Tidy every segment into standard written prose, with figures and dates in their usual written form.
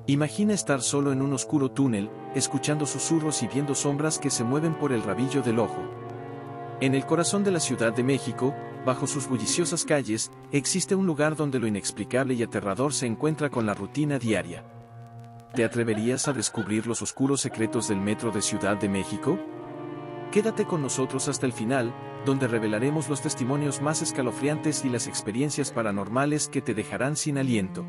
Imagina estar solo en un oscuro túnel, escuchando susurros y viendo sombras que se mueven por el rabillo del ojo. En el corazón de la Ciudad de México, bajo sus bulliciosas calles, existe un lugar donde lo inexplicable y aterrador se encuentra con la rutina diaria. ¿Te atreverías a descubrir los oscuros secretos del metro de Ciudad de México? Quédate con nosotros hasta el final, donde revelaremos los testimonios más escalofriantes y las experiencias paranormales que te dejarán sin aliento.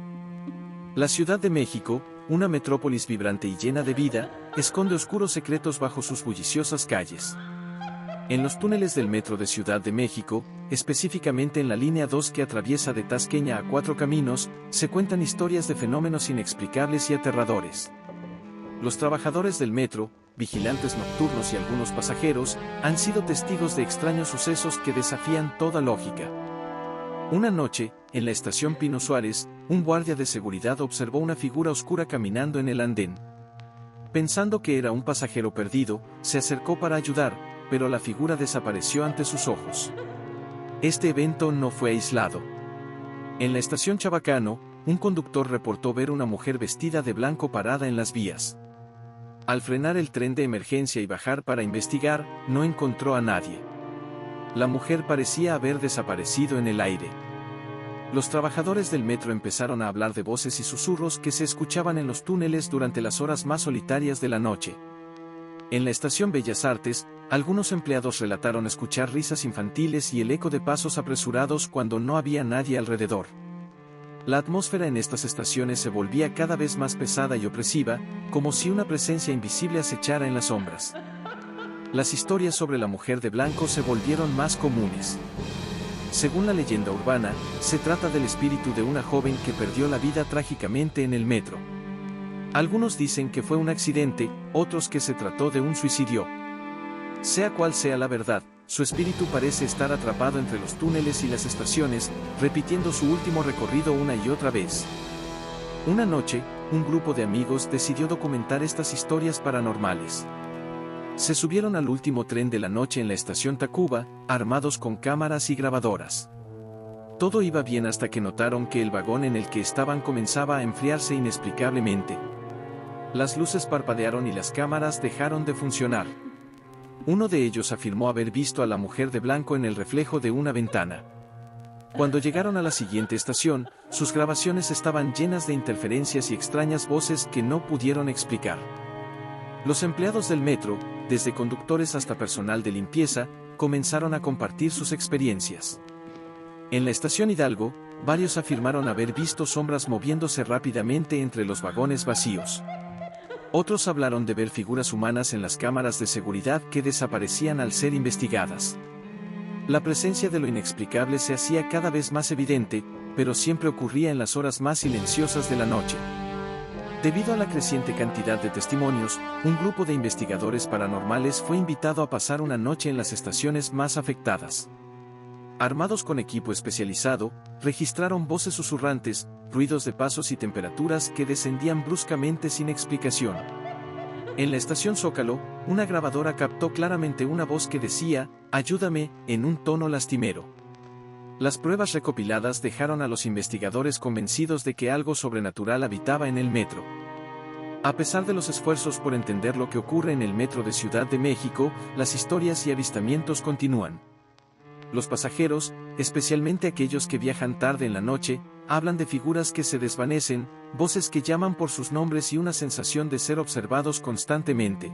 La Ciudad de México, una metrópolis vibrante y llena de vida, esconde oscuros secretos bajo sus bulliciosas calles. En los túneles del metro de Ciudad de México, específicamente en la línea 2 que atraviesa de Tasqueña a Cuatro Caminos, se cuentan historias de fenómenos inexplicables y aterradores. Los trabajadores del metro, vigilantes nocturnos y algunos pasajeros, han sido testigos de extraños sucesos que desafían toda lógica. Una noche, en la estación Pino Suárez, un guardia de seguridad observó una figura oscura caminando en el andén. Pensando que era un pasajero perdido, se acercó para ayudar, pero la figura desapareció ante sus ojos. Este evento no fue aislado. En la estación Chabacano, un conductor reportó ver una mujer vestida de blanco parada en las vías. Al frenar el tren de emergencia y bajar para investigar, no encontró a nadie. La mujer parecía haber desaparecido en el aire. Los trabajadores del metro empezaron a hablar de voces y susurros que se escuchaban en los túneles durante las horas más solitarias de la noche. En la estación Bellas Artes, algunos empleados relataron escuchar risas infantiles y el eco de pasos apresurados cuando no había nadie alrededor. La atmósfera en estas estaciones se volvía cada vez más pesada y opresiva, como si una presencia invisible acechara en las sombras. Las historias sobre la mujer de blanco se volvieron más comunes. Según la leyenda urbana, se trata del espíritu de una joven que perdió la vida trágicamente en el metro. Algunos dicen que fue un accidente, otros que se trató de un suicidio. Sea cual sea la verdad, su espíritu parece estar atrapado entre los túneles y las estaciones, repitiendo su último recorrido una y otra vez. Una noche, un grupo de amigos decidió documentar estas historias paranormales. Se subieron al último tren de la noche en la estación Tacuba, armados con cámaras y grabadoras. Todo iba bien hasta que notaron que el vagón en el que estaban comenzaba a enfriarse inexplicablemente. Las luces parpadearon y las cámaras dejaron de funcionar. Uno de ellos afirmó haber visto a la mujer de blanco en el reflejo de una ventana. Cuando llegaron a la siguiente estación, sus grabaciones estaban llenas de interferencias y extrañas voces que no pudieron explicar. Los empleados del metro, desde conductores hasta personal de limpieza, comenzaron a compartir sus experiencias. En la estación Hidalgo, varios afirmaron haber visto sombras moviéndose rápidamente entre los vagones vacíos. Otros hablaron de ver figuras humanas en las cámaras de seguridad que desaparecían al ser investigadas. La presencia de lo inexplicable se hacía cada vez más evidente, pero siempre ocurría en las horas más silenciosas de la noche. Debido a la creciente cantidad de testimonios, un grupo de investigadores paranormales fue invitado a pasar una noche en las estaciones más afectadas. Armados con equipo especializado, registraron voces susurrantes, ruidos de pasos y temperaturas que descendían bruscamente sin explicación. En la estación Zócalo, una grabadora captó claramente una voz que decía, «Ayúdame», en un tono lastimero. Las pruebas recopiladas dejaron a los investigadores convencidos de que algo sobrenatural habitaba en el metro. A pesar de los esfuerzos por entender lo que ocurre en el metro de Ciudad de México, las historias y avistamientos continúan. Los pasajeros, especialmente aquellos que viajan tarde en la noche, hablan de figuras que se desvanecen, voces que llaman por sus nombres y una sensación de ser observados constantemente.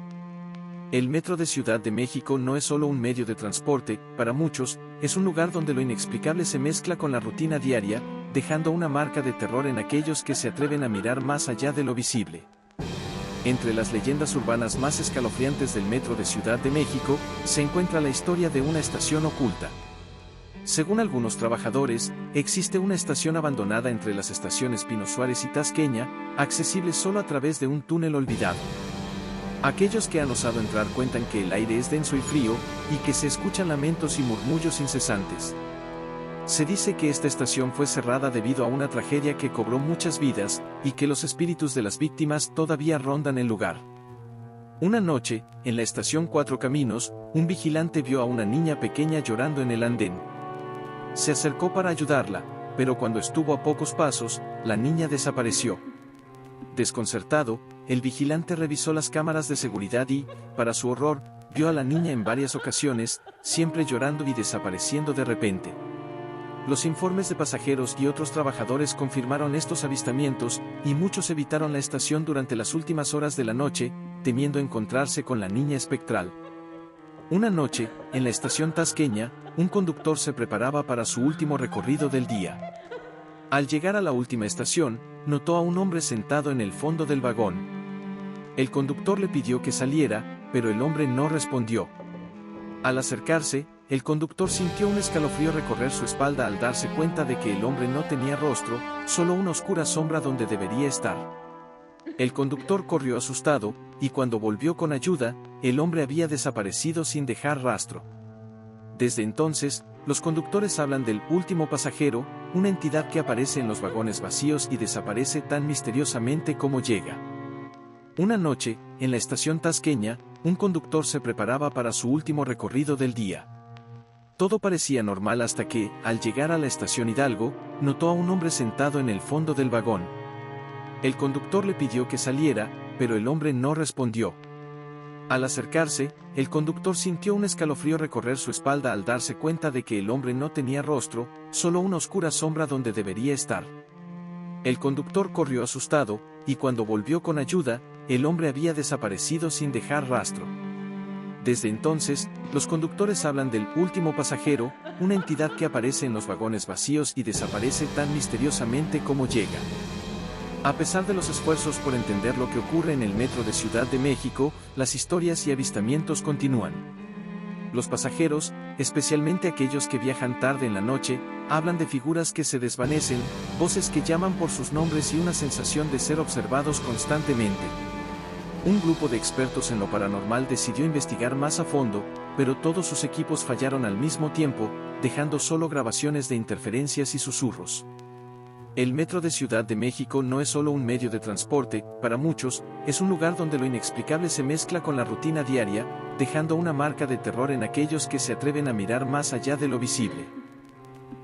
El metro de Ciudad de México no es solo un medio de transporte, para muchos, es un lugar donde lo inexplicable se mezcla con la rutina diaria, dejando una marca de terror en aquellos que se atreven a mirar más allá de lo visible. Entre las leyendas urbanas más escalofriantes del metro de Ciudad de México, se encuentra la historia de una estación oculta. Según algunos trabajadores, existe una estación abandonada entre las estaciones Pino Suárez y Tasqueña, accesible solo a través de un túnel olvidado. Aquellos que han osado entrar cuentan que el aire es denso y frío, y que se escuchan lamentos y murmullos incesantes. Se dice que esta estación fue cerrada debido a una tragedia que cobró muchas vidas, y que los espíritus de las víctimas todavía rondan el lugar. Una noche, en la estación Cuatro Caminos, un vigilante vio a una niña pequeña llorando en el andén. Se acercó para ayudarla, pero cuando estuvo a pocos pasos, la niña desapareció. Desconcertado, el vigilante revisó las cámaras de seguridad y, para su horror, vio a la niña en varias ocasiones, siempre llorando y desapareciendo de repente. Los informes de pasajeros y otros trabajadores confirmaron estos avistamientos, y muchos evitaron la estación durante las últimas horas de la noche, temiendo encontrarse con la niña espectral. Una noche, en la estación tasqueña, un conductor se preparaba para su último recorrido del día. Al llegar a la última estación, notó a un hombre sentado en el fondo del vagón. El conductor le pidió que saliera, pero el hombre no respondió. Al acercarse, el conductor sintió un escalofrío recorrer su espalda al darse cuenta de que el hombre no tenía rostro, solo una oscura sombra donde debería estar. El conductor corrió asustado, y cuando volvió con ayuda, el hombre había desaparecido sin dejar rastro. Desde entonces, los conductores hablan del último pasajero, una entidad que aparece en los vagones vacíos y desaparece tan misteriosamente como llega. Una noche, en la estación tasqueña, un conductor se preparaba para su último recorrido del día. Todo parecía normal hasta que, al llegar a la estación Hidalgo, notó a un hombre sentado en el fondo del vagón. El conductor le pidió que saliera, pero el hombre no respondió. Al acercarse, el conductor sintió un escalofrío recorrer su espalda al darse cuenta de que el hombre no tenía rostro, solo una oscura sombra donde debería estar. El conductor corrió asustado, y cuando volvió con ayuda, el hombre había desaparecido sin dejar rastro. Desde entonces, los conductores hablan del último pasajero, una entidad que aparece en los vagones vacíos y desaparece tan misteriosamente como llega. A pesar de los esfuerzos por entender lo que ocurre en el metro de Ciudad de México, las historias y avistamientos continúan. Los pasajeros, especialmente aquellos que viajan tarde en la noche, hablan de figuras que se desvanecen, voces que llaman por sus nombres y una sensación de ser observados constantemente. Un grupo de expertos en lo paranormal decidió investigar más a fondo, pero todos sus equipos fallaron al mismo tiempo, dejando solo grabaciones de interferencias y susurros. El metro de Ciudad de México no es solo un medio de transporte, para muchos, es un lugar donde lo inexplicable se mezcla con la rutina diaria, dejando una marca de terror en aquellos que se atreven a mirar más allá de lo visible.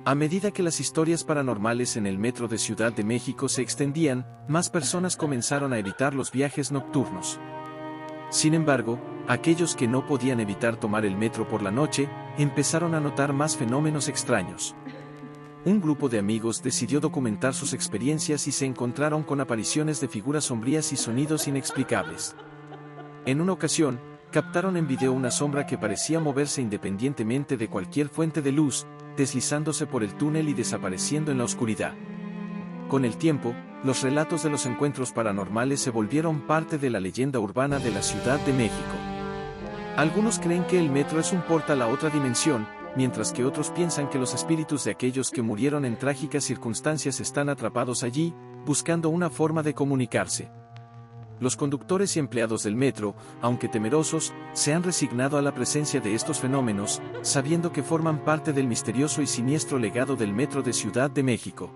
A medida que las historias paranormales en el metro de Ciudad de México se extendían, más personas comenzaron a evitar los viajes nocturnos. Sin embargo, aquellos que no podían evitar tomar el metro por la noche, empezaron a notar más fenómenos extraños. Un grupo de amigos decidió documentar sus experiencias y se encontraron con apariciones de figuras sombrías y sonidos inexplicables. En una ocasión, captaron en video una sombra que parecía moverse independientemente de cualquier fuente de luz, deslizándose por el túnel y desapareciendo en la oscuridad. Con el tiempo, los relatos de los encuentros paranormales se volvieron parte de la leyenda urbana de la Ciudad de México. Algunos creen que el metro es un portal a otra dimensión, mientras que otros piensan que los espíritus de aquellos que murieron en trágicas circunstancias están atrapados allí, buscando una forma de comunicarse. Los conductores y empleados del metro, aunque temerosos, se han resignado a la presencia de estos fenómenos, sabiendo que forman parte del misterioso y siniestro legado del metro de Ciudad de México.